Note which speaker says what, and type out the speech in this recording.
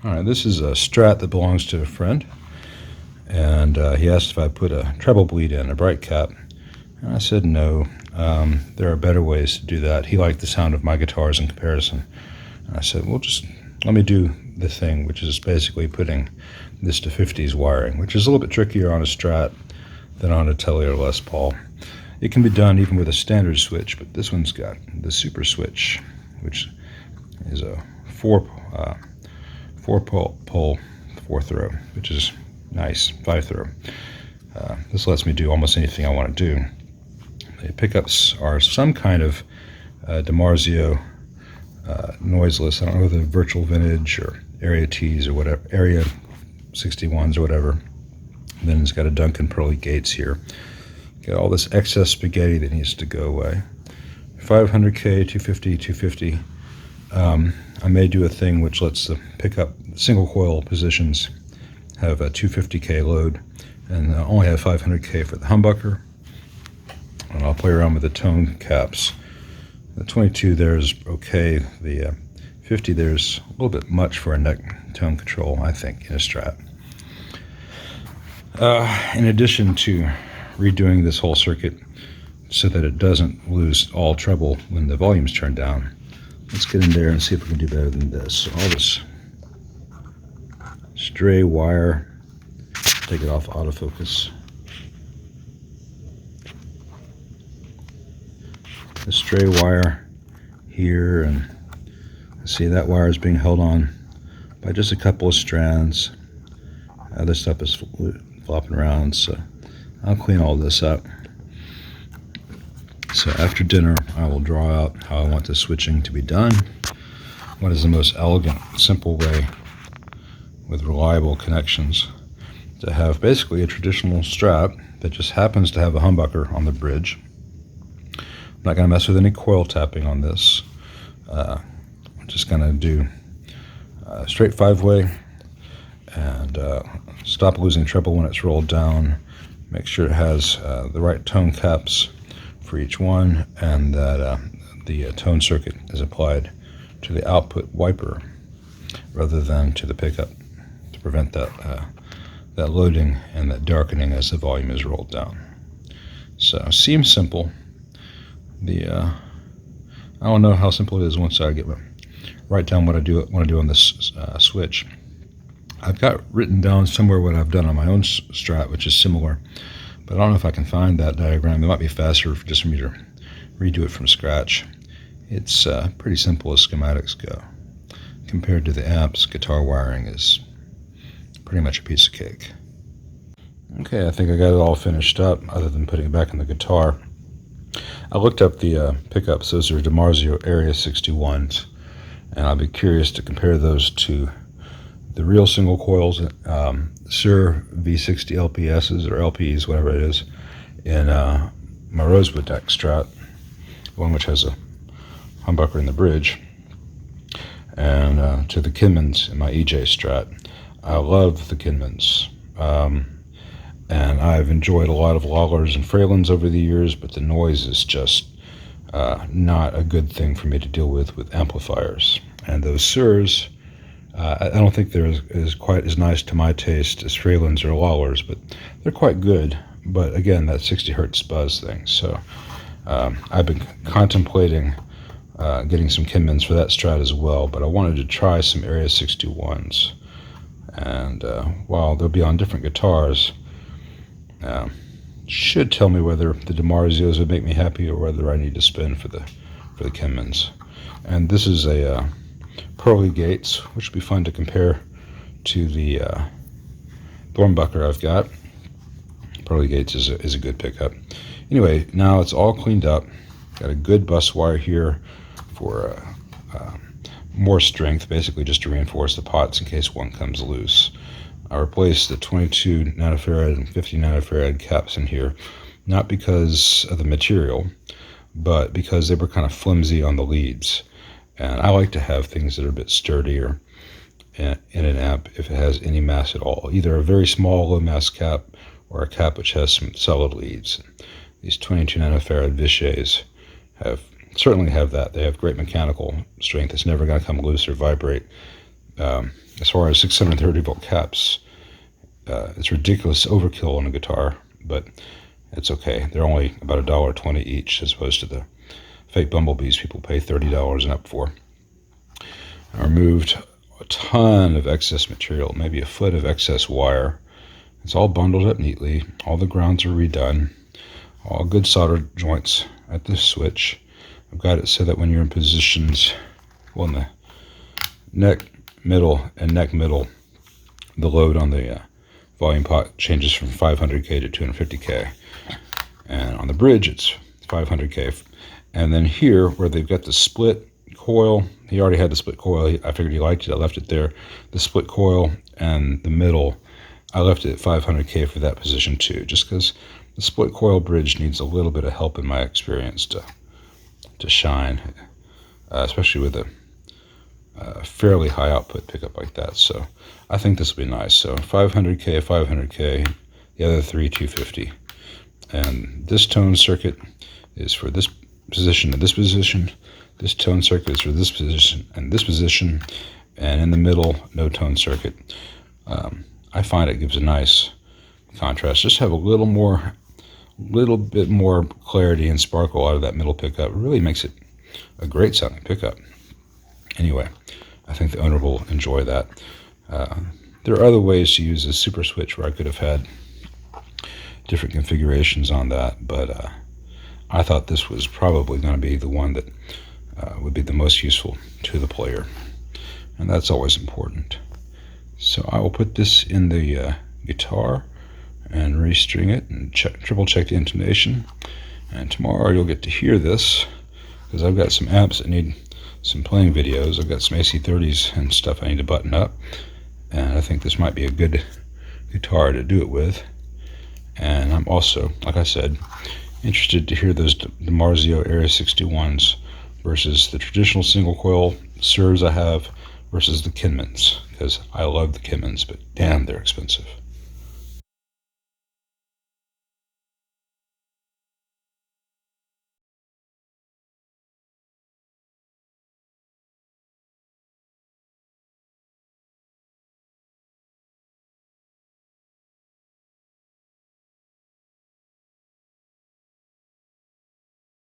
Speaker 1: All right, this is a Strat that belongs to a friend, and he asked if I put a treble bleed in, a bright cap, and I said no. There are better ways to do that. He liked the sound of my guitars in comparison. And I said, well, just let me do the thing, which is basically putting this to 50s wiring, which is a little bit trickier on a Strat than on a Tele or Les Paul. It can be done even with a standard switch, but this one's got the super switch, which is a four pole, 4-throw, which is nice, 5-throw. This lets me do almost anything I want to do. The pickups are some kind of DiMarzio noiseless. I don't know whether virtual vintage or area T's or whatever, area 61s or whatever. And then it's got a Duncan Pearly Gates here. Got all this excess spaghetti that needs to go away. 500K, 250, 250. I may do a thing which lets the pickup single coil positions have a 250K load and only have 500K for the humbucker. And I'll play around with the tone caps. The 22 there is okay. The 50 there's a little bit much for a neck tone control, I think, in a Strat. In addition to redoing this whole circuit so that it doesn't lose all treble when the volume's turned down, let's get in there and see if we can do better than this. So all this stray wire, take it off autofocus. The stray wire here, and see that wire is being held on by just a couple of strands. Other stuff is flopping around, so I'll clean all this up. So after dinner, I will draw out how I want the switching to be done. What is the most elegant, simple way with reliable connections to have basically a traditional Strat that just happens to have a humbucker on the bridge. I'm not going to mess with any coil tapping on this. I'm just going to do a straight 5-way and stop losing treble when it's rolled down. Make sure it has the right tone caps for each one, and that the tone circuit is applied to the output wiper rather than to the pickup to prevent that loading and that darkening as the volume is rolled down. So seems simple. I don't know how simple it is once I write down what I want to do on this switch. I've got written down somewhere what I've done on my own Strat, which is similar, but I don't know if I can find that diagram. It might be faster just for me to redo it from scratch. It's pretty simple as schematics go. Compared to the amps, guitar wiring is pretty much a piece of cake. Okay, I think I got it all finished up, other than putting it back in the guitar. I looked up the pickups. Those are DiMarzio Area 61s, and I'll be curious to compare those to the real single coils, Sur V60 LPSs or LPs, whatever it is, in my Rosewood deck Strat, one which has a humbucker in the bridge, and to the Kinmans in my EJ Strat. I love the Kinmans. And I've enjoyed a lot of Lawlers and Fralins over the years, but the noise is just not a good thing for me to deal with amplifiers. And those Surs, I don't think they're as quite as nice to my taste as Fralins or Lawlers, but they're quite good. But again, that 60 hertz buzz thing. So I've been contemplating getting some Kinmans for that Strat as well, but I wanted to try some Area 61s. And while they'll be on different guitars, should tell me whether the DiMarzios would make me happy or whether I need to spin for the Kinmans. And this is a Pearly Gates, which would be fun to compare to the Thornbucker I've got. Pearly Gates is a good pickup. Anyway, now it's all cleaned up. Got a good bus wire here for more strength, basically just to reinforce the pots in case one comes loose. I replaced the 22 nanofarad and 50 nanofarad caps in here, not because of the material, but because they were kind of flimsy on the leads. And I like to have things that are a bit sturdier in an amp if it has any mass at all, either a very small low mass cap or a cap which has some solid leads. These 22 nanofarad Vichets certainly have that. They have great mechanical strength. It's never going to come loose or vibrate. As far as 630 volt caps, it's ridiculous overkill on a guitar, but it's okay. They're only about $1.20 each, as opposed to the fake bumblebees people pay $30 and up for. I removed a ton of excess material, maybe a foot of excess wire. It's all bundled up neatly. All the grounds are redone. All good solder joints at the switch. I've got it so that when you're in positions, well, in the neck middle and neck middle, the load on the volume pot changes from 500K to 250K. And on the bridge, it's 500K. And then here, where they've got the split coil, he already had the split coil. I figured he liked it. I left it there. The split coil and the middle, I left it at 500K for that position too, just because the split coil bridge needs a little bit of help in my experience to shine, especially with a fairly high output pickup like that. So I think this will be nice. So 500K, 500K, the other three 250. And this tone circuit is for this position and this position. This tone circuit is for this position and this position. And in the middle, no tone circuit. I find it gives a nice contrast. Just have a little bit more clarity and sparkle out of that middle pickup. It really makes it a great sounding pickup. Anyway, I think the owner will enjoy that. There are other ways to use this super switch where I could have had different configurations on that, but I thought this was probably going to be the one that would be the most useful to the player, and that's always important. So I will put this in the guitar and restring it and triple check the intonation, and tomorrow you'll get to hear this, because I've got some amps that need some playing videos. I've got some AC30s and stuff I need to button up, and I think this might be a good guitar to do it with. And I'm also, like I said, interested to hear those DiMarzio Area 61s versus the traditional single coil serves I have versus the Kinmans, because I love the Kinmans, but damn, they're expensive.